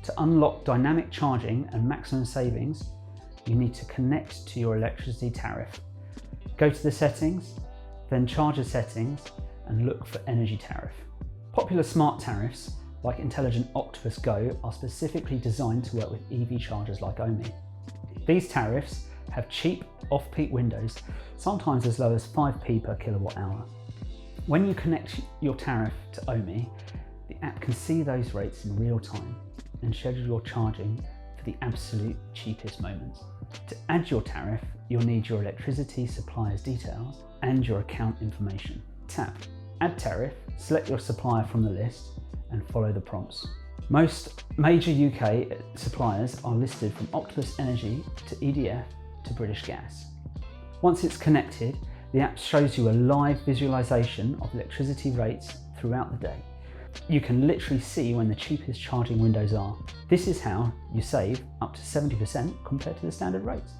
To unlock dynamic charging and maximum savings, you need to connect to your electricity tariff. Go to the settings, then charger settings, and look for energy tariff. Popular smart tariffs like Intelligent Octopus Go are specifically designed to work with EV chargers like Ohme. These tariffs have cheap off-peak windows, sometimes as low as 5p per kilowatt hour. When you connect your tariff to Ohme, the app can see those rates in real time and schedule your charging for the absolute cheapest moments. To add your tariff, you'll need your electricity supplier's details and your account information. Tap Add Tariff, select your supplier from the list and follow the prompts. Most major UK suppliers are listed from Octopus Energy to EDF to British Gas. Once it's connected, the app shows you a live visualization of electricity rates throughout the day. You can literally see when the cheapest charging windows are. This is how you save up to 70% compared to the standard rates.